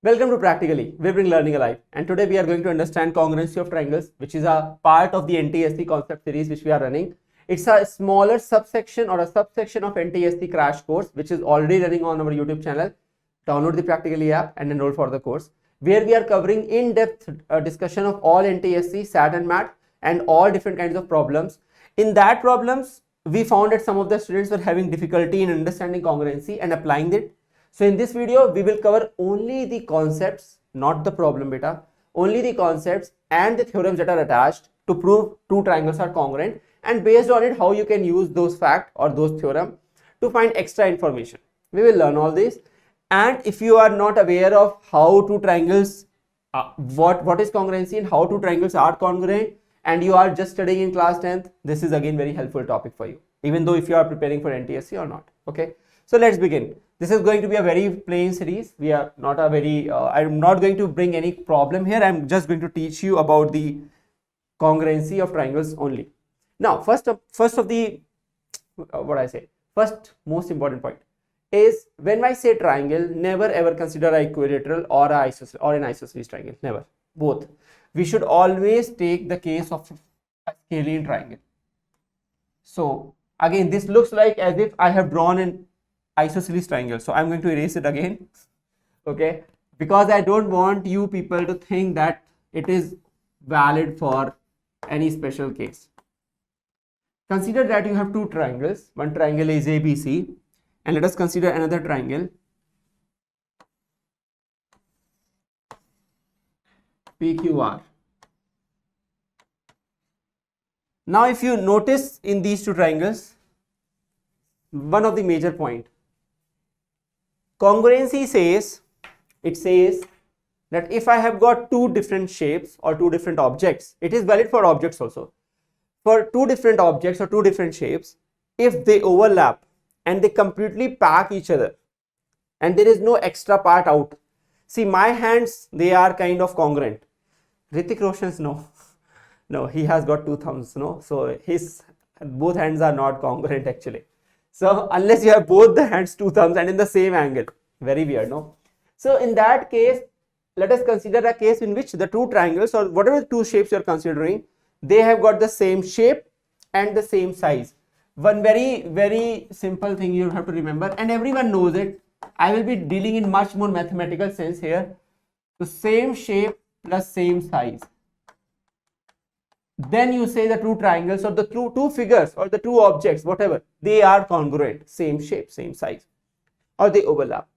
Welcome to Practically, we bring learning alive, and today we are going to understand congruency of triangles, which is a part of the NTSC concept series which we are running. It's a smaller subsection or a subsection of NTSC crash course which is already running on our YouTube channel. Download the Practically app and enroll for the course, where we are covering in-depth discussion of all NTSC, SAT and MAT and all different kinds of problems. In that problems, we found that some of the students were having difficulty in understanding congruency and applying it. So in this video, we will cover only the concepts, not the problem beta, only the concepts and the theorems that are attached to prove two triangles are congruent, and based on it, how you can use those facts or those theorem to find extra information. We will learn all this. And if you are not aware of how two triangles, what is congruency and how two triangles are congruent, and you are just studying in class 10th, this is again very helpful topic for you, even though if you are preparing for NTSC or not. Okay, so let's begin. This is going to be a very plain series. We are not a very, I'm not going to bring any problem here. I'm just going to teach you about the congruency of triangles only. Now, first most important point is when I say triangle, never ever consider an equilateral or an isosceles triangle, never, both. We should always take the case of a scalene triangle. So again, this looks like as if I have drawn an isosceles triangle, so I'm going to erase it again, okay, because I don't want you people to think that it is valid for any special case. Consider that you have two triangles. One triangle is ABC, and let us consider another triangle PQR. Now if you notice in these two triangles, one of the major point, congruency says, it says that if I have got two different shapes or two different objects, it is valid for objects also. For two different objects or two different shapes, if they overlap and they completely pack each other and there is no extra part out. See, my hands, they are kind of congruent. Hrithik Roshan's no, he has got two thumbs, no, so his both hands are not congruent actually. So unless you have both the hands, two thumbs and in the same angle, very weird, no? So in that case, let us consider a case in which the two triangles or whatever two shapes you are considering, they have got the same shape and the same size. One very simple thing you have to remember, and everyone knows it. I will be dealing in much more mathematical sense here. So same shape plus same size. Then you say the two triangles or the two figures or the two objects, whatever, they are congruent, same shape, same size, or they overlap.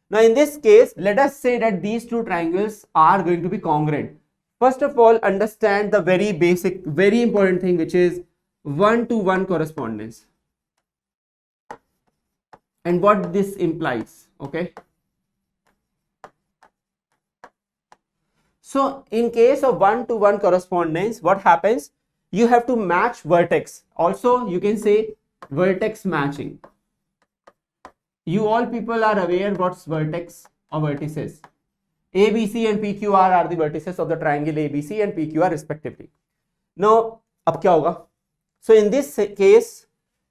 Now in this case, let us say that these two triangles are going to be congruent. First of all, understand the very basic, very important thing, which is one-to-one correspondence and what this implies. Okay, so in case of one-to-one correspondence, what happens? You have to match vertex. Also, you can say vertex matching. You all people are aware what's vertex or vertices. ABC and PQR are the vertices of the triangle ABC and PQR respectively. Now, ab kya hoga? So in this case,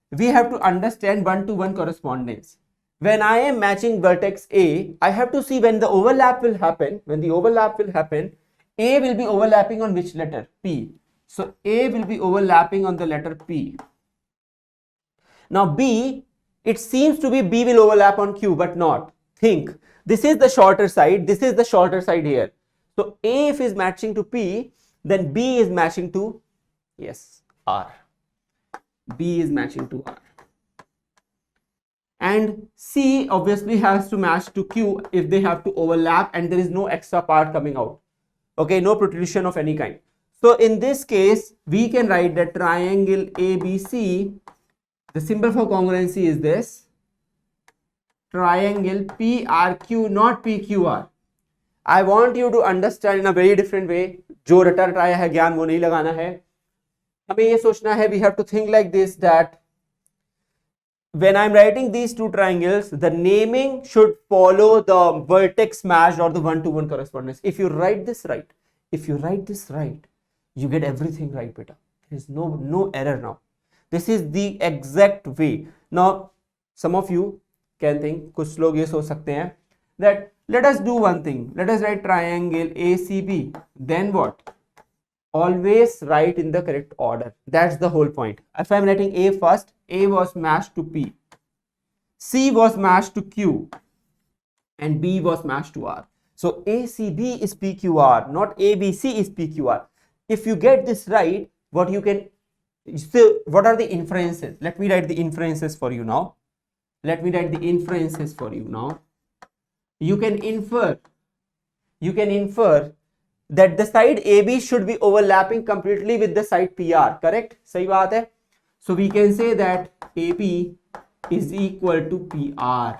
we have to understand one-to-one correspondence. When I am matching vertex A, I have to see when the overlap will happen. When the overlap will happen, A will be overlapping on which letter? P. So A will be overlapping on the letter P. Now B, it seems to be B will overlap on Q, but not. Think, this is the shorter side, this is the shorter side here. So A if is matching to P, then B is matching to, yes, R. B is matching to R. And C obviously has to match to Q if they have to overlap and there is no extra part coming out. Okay, no protrusion of any kind. So in this case, we can write that triangle ABC, the symbol for congruency is this, triangle PRQ, not PQR. I want you to understand in a very different way. जो रटा रटाया है ज्ञान वो नहीं लगाना है. हमें ये सोचना है, we have to think like this, that when I'm writing these two triangles, the naming should follow the vertex match or the one-to-one correspondence. If you write this right, you get everything right, beta. There is no error now. This is the exact way. Now, some of you can think, कुछ लोग ये सोच सकते हैं that Let us do one thing. Let us write triangle ACB. Then what? Always write in the correct order. That's the whole point. If I'm writing A first, A was matched to P, C was matched to Q, and B was matched to R. So ACB is PQR, not ABC is PQR. If you get this right, what you can, so what are the inferences? Let me write the inferences for you now. Let me write the inferences for you now. You can infer that the side AB should be overlapping completely with the side PR, correct? सही बात है. So we can say that AB is equal to PR.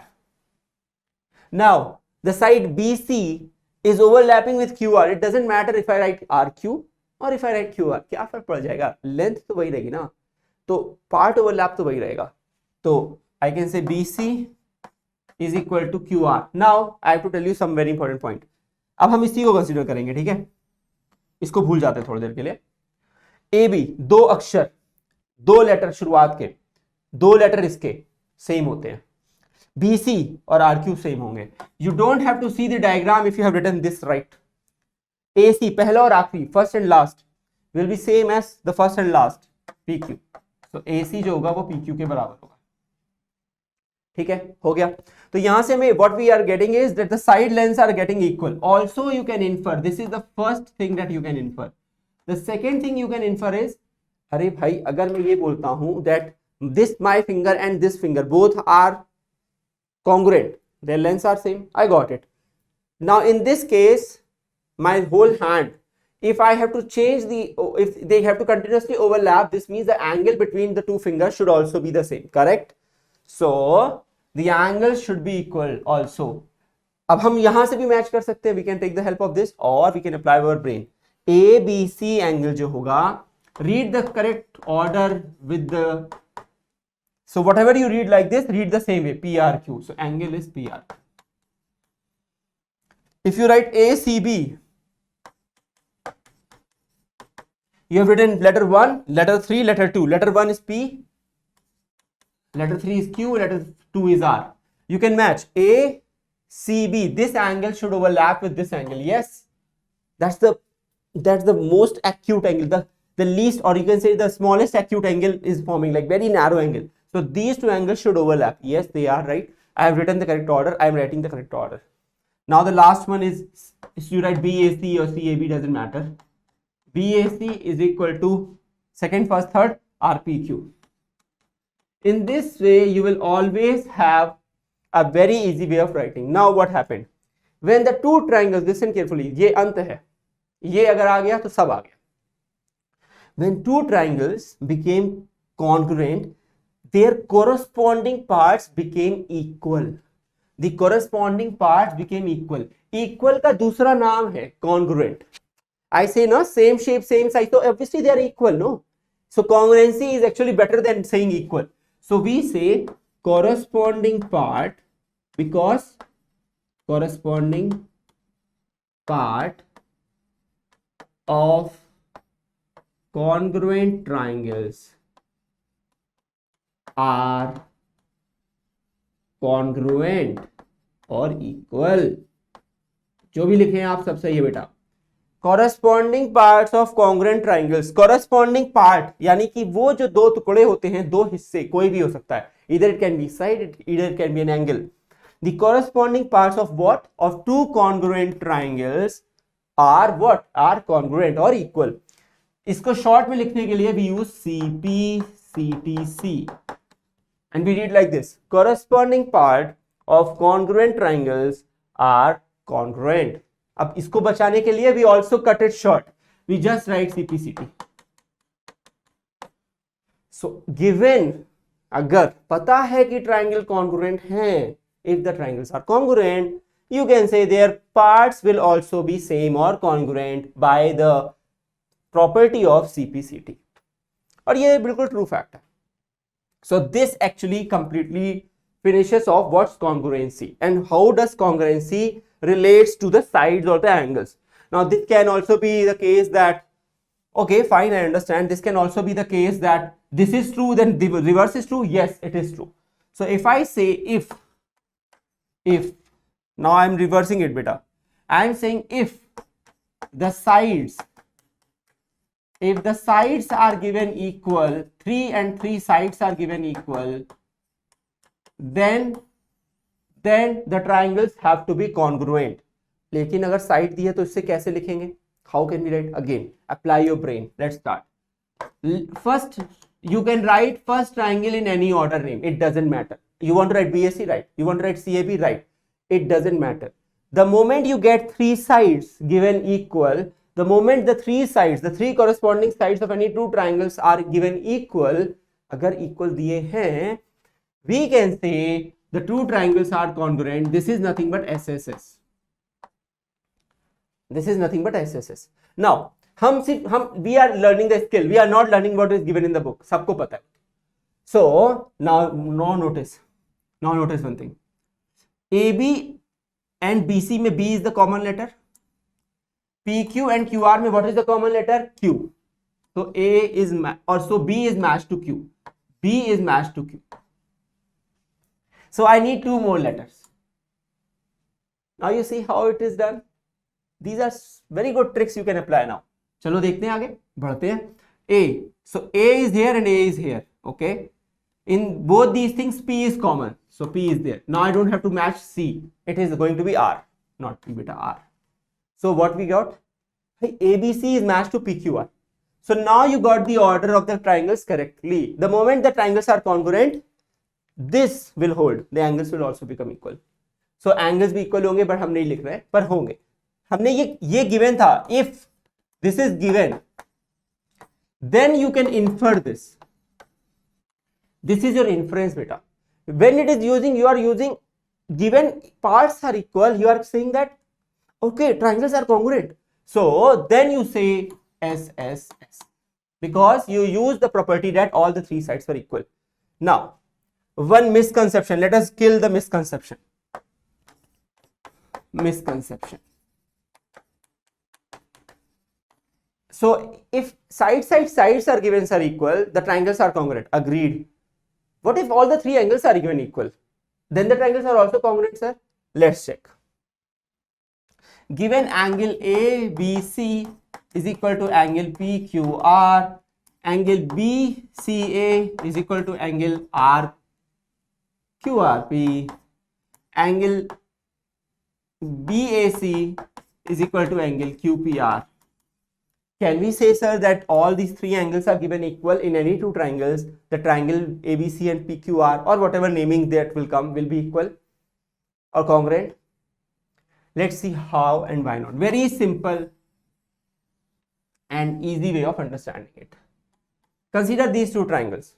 Now the side BC is overlapping with QR. It doesn't matter if I write RQ or if I write QR. क्या फर्क पड़ जाएगा? Length तो वही रहेगी ना, तो part overlap तो वही रहेगा. तो I can say BC is equal to QR. Now I have to tell you some very important point. अब हम इसी को कंसीडर करेंगे, ठीक है? इसको भूल जाते हैं थोड़ी देर के लिए. AB, दो अक्षर, दो लेटर शुरुआत के, दो लेटर इसके सेम होते हैं. BC और RQ सेम होंगे. You don't have to see the diagram if you have written this right. AC, पहला और आखिरी, first and last will be same as the first and last, PQ. So AC जो होगा वो PQ के बराबर होगा. ठीक है, हो गया. तो यहां से हमें what we are getting is that the side lengths are getting equal. Also you can infer, this is the first thing that you can infer. The second thing you can infer is, अरे भाई अगर मैं ये बोलता हूं that this my finger and this finger both are congruent, their lengths are same, I got it. Now in this case my whole hand, if I have to change the, if they have to continuously overlap, this means the angle between the two fingers should also be the same, correct? So the angle should be equal also. अब हम यहां से भी match कर सकते हैं. We can take the help of this or we can apply our brain. ABC angle जो होगा, read the correct order with the, so whatever you read like this, read the same way, PRQ. So angle is PR. If you write ACB, you have written letter 1, letter 3, letter 2. Letter 1 is P, letter 3 is Q, letter 2 is R. You can match A, C, B. This angle should overlap with this angle. Yes, that's the most acute angle. The least, or you can say the smallest acute angle is forming, like very narrow angle. So these two angles should overlap. Yes, they are right. I have written the correct order. I am writing the correct order. Now the last one is, if you write BAC or CAB, doesn't matter. BAC is equal to second, first, third, RPQ. In this way, you will always have a very easy way of writing. Now what happened? When the two triangles, listen carefully, ये अंत है, ये अगर आ गया तो सब आ गया. When two triangles became congruent, their corresponding parts became equal. The corresponding parts became equal. Equal का दूसरा नाम है congruent. I say no, same shape, same size, so obviously they are equal, no? So congruency is actually better than saying equal. So we say corresponding part, because corresponding part of congruent triangles are congruent और equal. जो भी लिखे हैं आप सब सही है बेटा. Corresponding parts of congruent triangles. Corresponding part यानी कि वो जो दो टुकड़े होते हैं, दो हिस्से, कोई भी हो सकता है. Either it can be side, either it can be an angle. The corresponding parts of what? Of two congruent triangles are what? Are congruent or equal. इसको शॉर्ट में लिखने के लिए we use CP, CTC. And we read like this. Corresponding part of congruent triangles are congruent. अब इसको बचाने के लिए we also cut it short. We just write CPCT. So given, अगर पता है कि triangle congruent हैं, if the triangles are congruent, you can say their parts will also be same or congruent by the property of CPCT. और ये बिल्कुल true fact है. So this actually completely finishes off what's congruency and how does congruency relates to the sides or the angles. Now this can also be the case that, okay fine, I understand, this can also be the case that this is true then the reverse is true. Yes, it is true. So if I say if Now I am reversing it, beta. I am saying if the sides are given equal, 3 and 3 sides are given equal, then the triangles have to be congruent. लेकिन अगर side दी है तो इससे कैसे लिखेंगे? How can we write? Again, apply your brain. Let's start. First, you can write first triangle in any order name. It doesn't matter. You want to write BSC, right? You want to write CAB, right? It doesn't matter. The moment you get 3 sides given equal, the moment the 3 sides, the 3 corresponding sides of any two triangles are given equal, अगर equal दिए हैं, we can say the two triangles are congruent. This is nothing but SSS. This is nothing but SSS. Now, we are learning the skill. We are not learning what is given in the book. सबको पता है. So now notice one thing. AB and BC में B is the common letter. PQ and QR में what is the common letter? Q. So A is so B is matched to Q. B is matched to Q. So I need 2 more letters. Now you see how it is done. These are very good tricks you can apply now. चलो देखते हैं, आगे बढ़ते हैं. A. So A is here and A is here. Okay. In both these things, P is common. So P is there. Now I don't have to match C. It is going to be R, not P, beta, R. So what we got? ABC is matched to PQR. So now you got the order of the triangles correctly. The moment the triangles are congruent, this will hold. The angles will also become equal. So angles भी equal होंगे, but हम नहीं लिख रहे हैं, पर होंगे. हमने ये given था. If this is given, then you can infer this. This is your inference, beta. When it is using, you are using given parts are equal, you are saying that okay, triangles are congruent. So then you say SSS because you use the property that all the 3 sides are equal. Now, one misconception. Let us kill the misconception. So if sides are given are equal, the triangles are congruent. Agreed. What if all the 3 angles are given equal? Then the triangles are also congruent, sir. Let's check. Given angle ABC is equal to angle PQR, angle BCA is equal to angle RQRP, angle BAC is equal to angle QPR. Can we say, sir, that all these 3 angles are given equal in any 2 triangles? The triangle ABC and PQR or whatever naming that will come will be equal or congruent? Let's see how and why not. Very simple and easy way of understanding it. Consider these 2 triangles.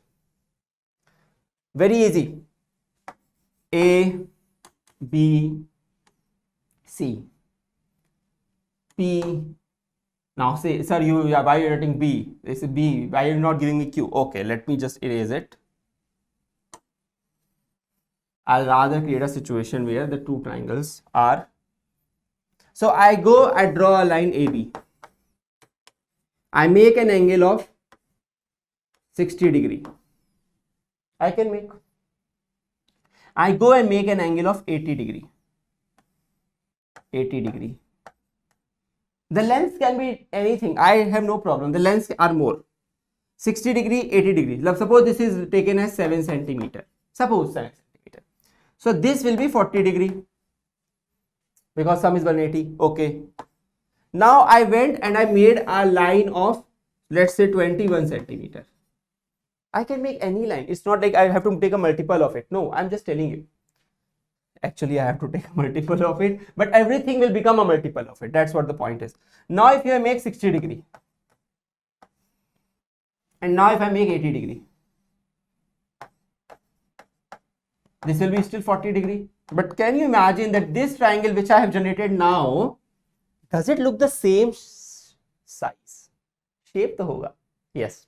Very easy. A, B, C, P. Now say, sir, why you are writing B? This is B. Why are you not giving me Q? Okay, let me just erase it. I'll rather create a situation where the 2 triangles are. So I draw a line AB. I make an angle of 60 degree. I can make. I go and make an angle of 80 degree. 80 degree. The length can be anything. I have no problem. The lengths are more. 60 degree, 80 degree. Suppose this is taken as 7 centimeter. Suppose 7 centimeter. So this will be 40 degree. Because sum is 180. Okay. Now I went and I made a line of, let's say, 21 centimeter. I can make any line. It's not like I have to take a multiple of it. No, I'm just telling you. Actually, I have to take a multiple of it, but everything will become a multiple of it. That's what the point is. Now, if you make 60 degree, and now if I make 80 degree, this will be still 40 degree. But can you imagine that this triangle which I have generated now, does it look the same size? Shape to hoga. Yes.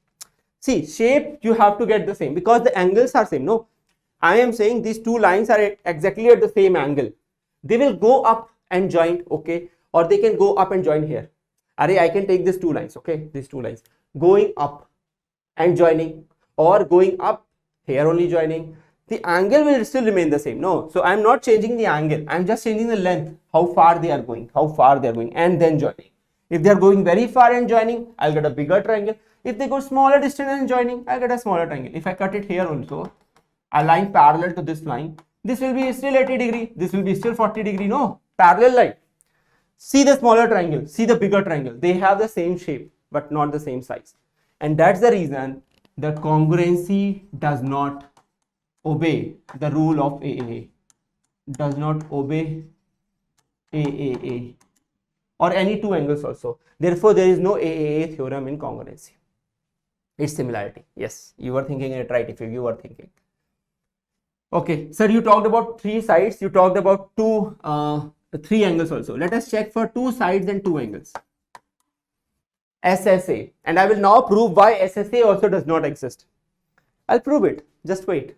See, shape you have to get the same because the angles are same. No, I am saying these 2 lines are exactly at the same angle. They will go up and join, okay, or they can go up and join here. I can take these 2 lines, okay, these 2 lines going up and joining, or going up here only joining. the angle will still remain the same. No, so I'm not changing the angle, I'm just changing the length, how far they are going, and then joining. If they are going very far and joining, I'll get a bigger triangle. If they go smaller distance and joining, I'll get a smaller triangle. If I cut it here also, a line parallel to this line, this will be still 80 degree, this will be still 40 degree. No, parallel line. See the smaller triangle, see the bigger triangle, they have the same shape but not the same size, and that's the reason the congruency does not obey the rule of AAA, does not obey AAA or any two angles also. Therefore, there is no AAA theorem in congruency. It's similarity. Yes, you were thinking it right if you were thinking. Okay, sir, you talked about three sides, you talked about three angles also. Let us check for two sides and two angles. SSA, and I will now prove why SSA also does not exist. I'll prove it, just wait.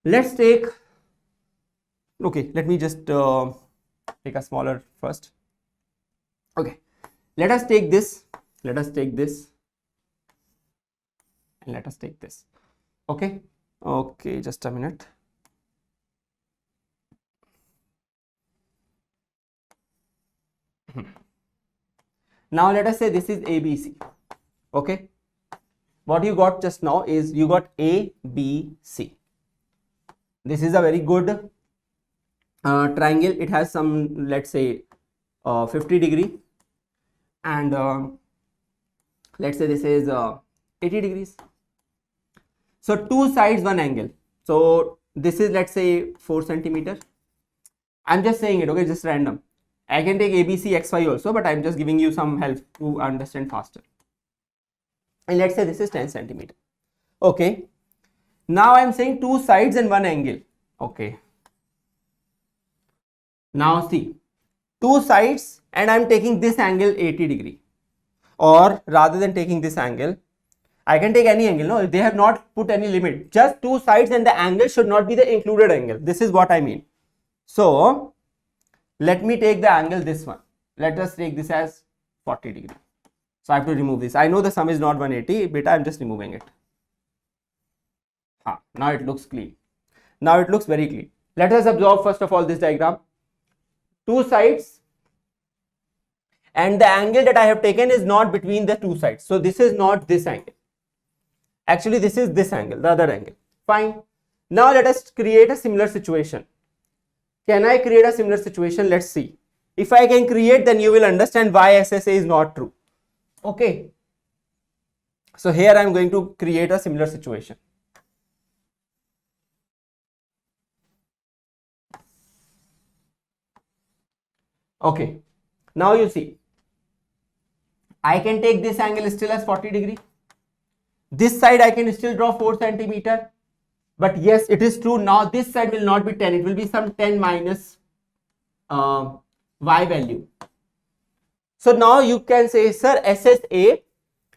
Let's take, okay, let me just take a smaller first. Okay, let us take this, and let us take this. Okay, just a minute. Now let us say this is ABC. Okay, what you got just now is you got ABC. This is a very good triangle. It has some, let's say 50 degree, and let's say this is 80 degrees. So two sides, one angle. So this is, let's say 4 centimeter. I'm just saying it, okay, just random. I can take ABC XY also, but I'm just giving you some help to understand faster. And let's say this is 10 centimeter. Okay, now I'm saying two sides and one angle. Okay, now see, two sides and I'm taking this angle 80 degree, or rather than taking this angle, I can take any angle. No, they have not put any limit, just two sides, and the angle should not be the included angle. This is what I mean. So let me take the angle, this one. Let us take this as 40 degree. So I have to remove this. I know the sum is not 180, but I'm just removing it. Now it looks clean. Now it looks very clean. Let us observe first of all this diagram. Two sides, and the angle that I have taken is not between the two sides. So this is not this angle. Actually, this is this angle, the other angle. Fine. Now let us create a similar situation. Can I create a similar situation? Let's see. If I can create, then you will understand why SSA is not true. Okay. So here I am going to create a similar situation. Okay. Now you see, I can take this angle still as 40 degree. This side I can still draw 4 centimeter. But yes, it is true. Now this side will not be 10. It will be some 10 minus y value. So now you can say, sir, SSA,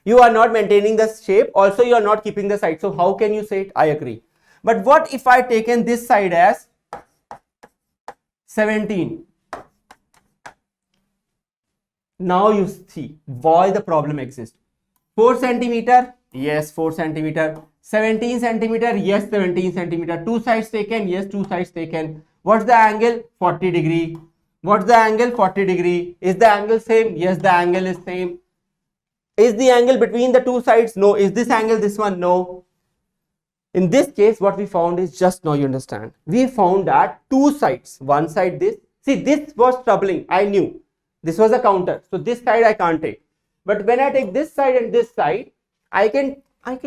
you are not maintaining the shape. Also, you are not keeping the side. So how can you say it? I agree. But what if I taken this side as 17? Now you see why the problem exists. 4 centimeter, yes, 4 centimeter. 17 centimeter, yes, 17 centimeter. Two sides taken, yes, two sides taken. What's the angle? 40 degree. What's the angle? 40 degree. Is the angle same? Yes, the angle is same. Is the angle between the two sides? No. Is this angle this one? No. In this case, what we found is, just now you understand, we found that two sides, one side this. See, this was troubling. I knew this was a counter. So this side I can't take. But when I take this side and this side, I can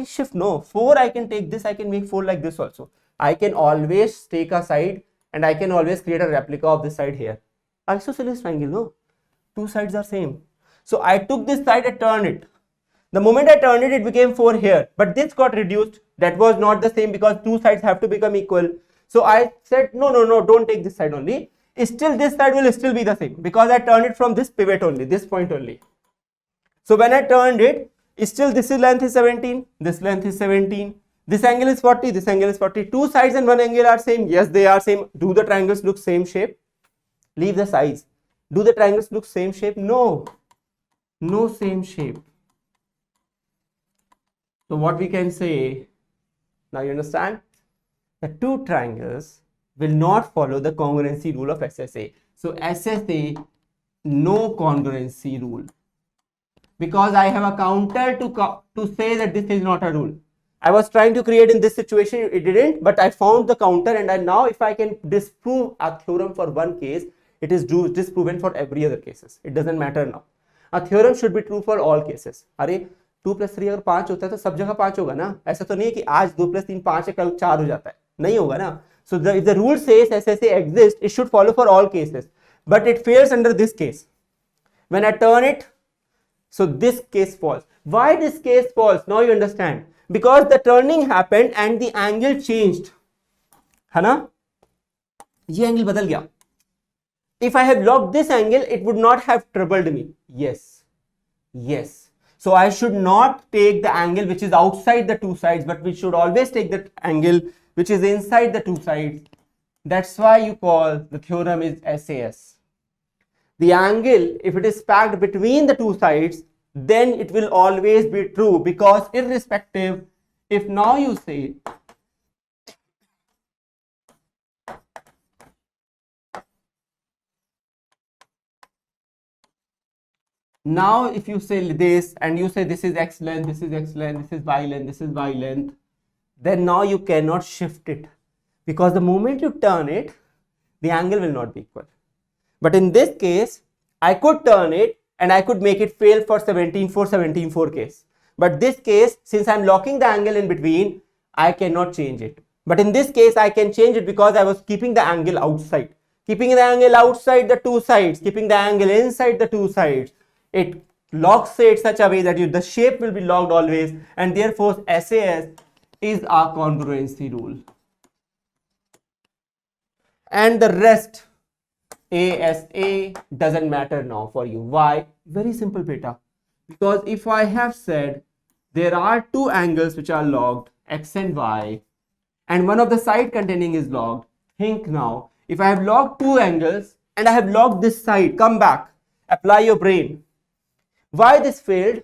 shift. No, 4 I can take this. I can make 4 like this also. I can always take a side and I can always create a replica of this side here. Isosceles triangle, no, two sides are same. So I took this side and turned it. The moment I turned it, it became 4 here, but this got reduced. That was not the same because two sides have to become equal. So I said, no, don't take this side only. Still this side will still be the same because I turned it from this pivot only, this point only. So when I turned it, still this length is 17, this length is 17, this angle is 40, this angle is 40. Two sides and one angle are same. Yes, they are same. Do the triangles look same shape? Leave the size. Do the triangles look same shape? No, no same shape. So what we can say, Now you understand? The two triangles will not follow the congruency rule of SSA. So SSA, no congruency rule. Because I have a counter to say that this is not a rule. I was trying to create in this situation, it didn't, but I found the counter, and now if I can disprove a theorem for one case, it is disproven for every other cases. It doesn't matter now. A theorem should be true for all cases. अरे 2 + 3 अगर 5 होता है तो सब जगह 5 होगा ना. ऐसा तो नहीं है कि आज 2 + 3 5 है, कल 4 हो जाता है. नहीं होगा ना. So if the rule says SSA exists, it should follow for all cases. But it fails under this case. When I turn it, so this case falls. Why this case falls? Now you understand. Because the turning happened and the angle changed. है ना? ये angle बदल गया. If I have locked this angle, it would not have troubled me. Yes. Yes. So I should not take the angle which is outside the two sides, but we should always take the angle which is inside the two sides. That's why you call the theorem is SAS. The angle, if it is packed between the two sides, then it will always be true, because irrespective, if now you say now if you say this and you say this is x length, this is x length, this is y length, this is y length, then now you cannot shift it, because the moment you turn it, the angle will not be equal. But in this case, I could turn it and I could make it fail for 17.4 case. But this case, since I'm locking the angle in between, I cannot change it. But in this case, I can change it because I was keeping the angle outside. Keeping the angle outside the two sides, keeping the angle inside the two sides, it locks it such a way that the shape will be locked always, and therefore SAS is a congruency rule. And the rest, ASA, doesn't matter now for you. Why? Very simple, beta. Because if I have said there are two angles which are locked, X and Y, and one of the side containing is locked, think now, if I have locked two angles and I have locked this side, come back, apply your brain. Why this failed?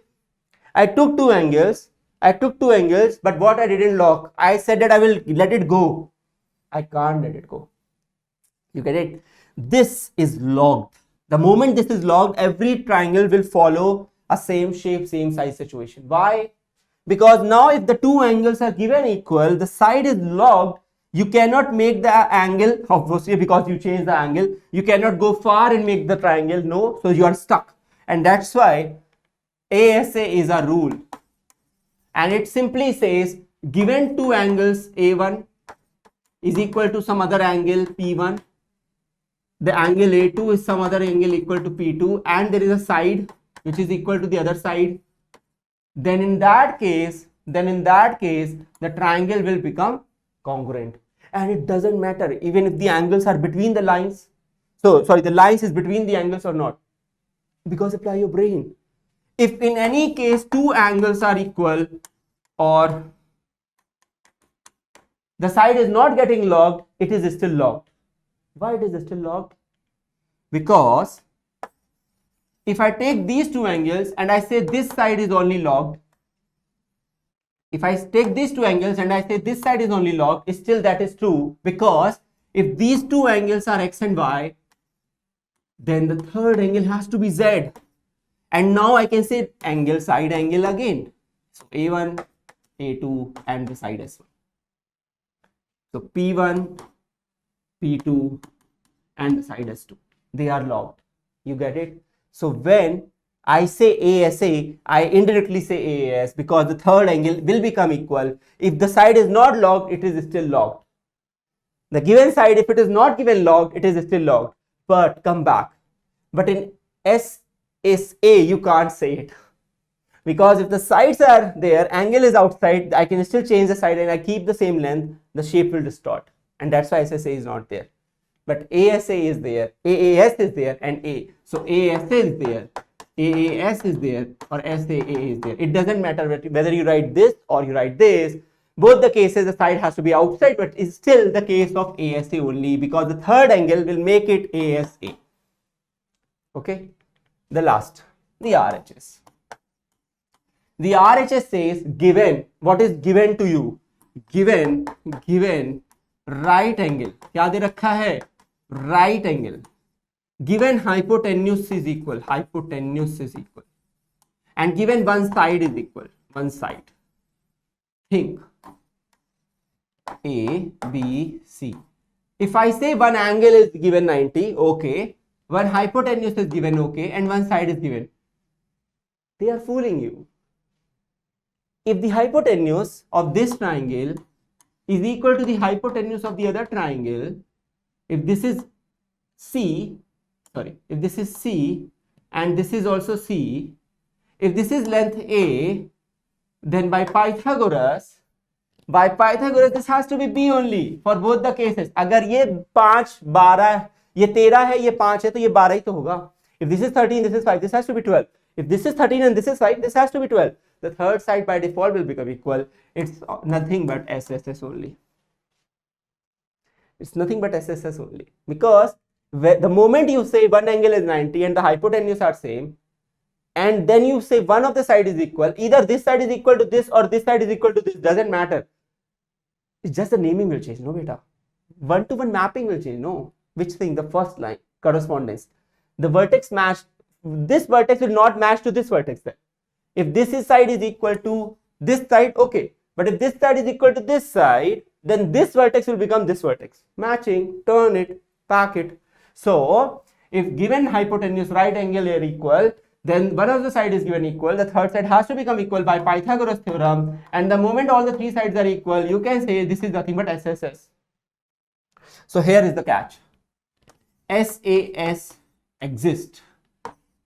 I took two angles, but what I didn't lock, I said that I will let it go. I can't let it go. You get it? This is locked. The moment this is locked, every triangle will follow a same shape, same size situation. Why? Because now if the two angles are given equal, the side is locked, you cannot make the angle, obviously because you change the angle, you cannot go far and make the triangle, no, so you are stuck. And that's why ASA is a rule. And it simply says, given two angles A1 is equal to some other angle P1, the angle A2 is some other angle equal to P2, and there is a side which is equal to the other side, then in that case, the triangle will become congruent. And it doesn't matter even if the angles are between the lines. So, sorry, the lines is between the angles or not. Because apply your brain. If in any case two angles are equal or the side is not getting locked, it is still locked. Why it is still locked? Because if I take these two angles and I say this side is only locked, if I take these two angles and I say this side is only locked, still that is true, because if these two angles are X and Y, then the third angle has to be Z. And now I can say angle, side angle again. So A1, A2 and the side S1. So P1, P2 and the side S2. They are locked. You get it? So when I say ASA, I indirectly say AAS because the third angle will become equal. If the side is not locked, it is still locked. The given side, if it is not given locked, it is still locked. But come back. But in SSA, you can't say it. Because if the sides are there, angle is outside, I can still change the side and I keep the same length, the shape will distort. And that's why SSA is not there. But ASA is there, AAS is there, and A. So ASA is there, AAS is there, or SAA is there. It doesn't matter whether you write this or you write this. Both the cases, the side has to be outside, but it's still the case of ASA only because the third angle will make it ASA. Okay, the last, the RHS. The RHS says given, what is given to you? Given right angle, क्या दे रखा है, right angle, given hypotenuse is equal and given one side is equal, one side, think A, B, C. If I say one angle is given 90, okay, one hypotenuse is given, okay, and one side is given, they are fooling you. If the hypotenuse of this triangle is equal to the hypotenuse of the other triangle, if this is C and this is also C, if this is length A, then by Pythagoras this has to be B only for both the cases. अगर ये 5, 12, ये 13 है, ये 5 है, तो ये 12 ही तो होगा. If this is 13, this is 5, this has to be 12. If this is 13 and this is 5, this has to be 12. The third side by default will become equal. It's nothing but SSS only. It's nothing but SSS only. Because the moment you say one angle is 90 and the hypotenuse are same, and then you say one of the side is equal, either this side is equal to this or this side is equal to this, doesn't matter. It's just the naming will change, no beta. One-to-one mapping will change, no. Which thing? The first line, correspondence. The vertex match, this vertex will not match to this vertex then. If this side is equal to this side, okay. But if this side is equal to this side, then this vertex will become this vertex. Matching, turn it, pack it. So, if given hypotenuse, right angle are equal, then one of the side is given equal, the third side has to become equal by Pythagoras theorem, and the moment all the three sides are equal, you can say this is nothing but SSS. So here is the catch. SAS exists.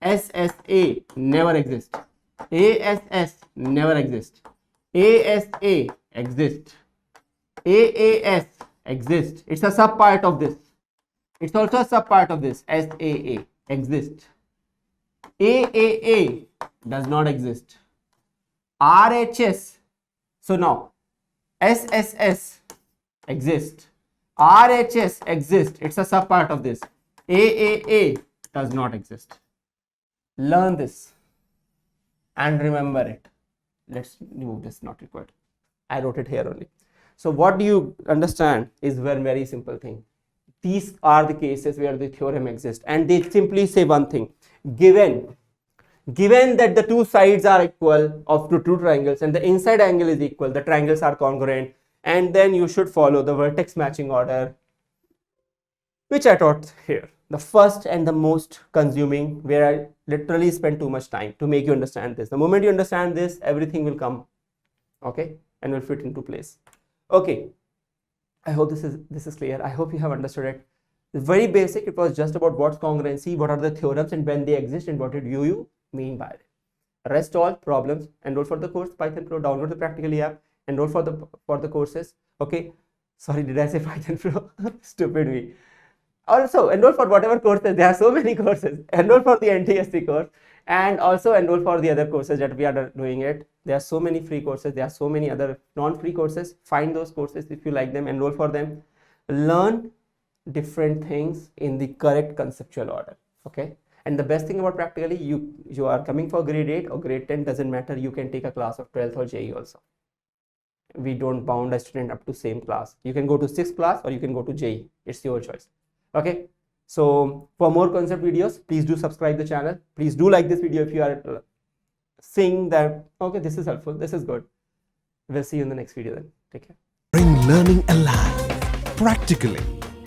SSA never exists. ASS never exists. ASA exists. AAS exists. It's a sub part of this. It's also a sub part of this. SAA exists. AAA does not exist. RHS, so now SSS exists. RHS exists. It's a sub part of this. AAA does not exist. Learn this and remember it. Let's remove this, not required. I wrote it here only. So what do you understand is very simple thing. These are the cases where the theorem exists, and they simply say one thing. Given that the two sides are equal of the two triangles and the inside angle is equal, the triangles are congruent, and then you should follow the vertex matching order, which I taught here. The first and the most consuming, where I literally spent too much time to make you understand this. The moment you understand this, everything will come, okay, and will fit into place. Okay, I hope this is clear. I hope you have understood it. It's very basic. It was just about what's congruency, what are the theorems and when they exist, and what do you mean by it. Rest all problems. Enroll for the course Python Pro. Download the Practically app. Enroll for the courses. Okay. Sorry, did I say Python Pro? Stupid me. Also enroll for whatever courses. There are so many courses. Enroll for the NTSC course, and also enroll for the other courses that we are doing it. There are so many free courses. There are so many other non-free courses. Find those courses if you like them. Enroll for them. Learn different things in the correct conceptual order. Okay. And the best thing about Practically, you are coming for grade 8 or grade 10, doesn't matter. You can take a class of 12th or JEE also. We don't bound a student up to same class. You can go to 6th class or you can go to JEE. It's your choice. Okay. So for more concept videos, please do subscribe the channel. Please do like this video if you are seeing that, okay, this is helpful, this is good. We'll see you in the next video then. Take care. Bring learning alive practically.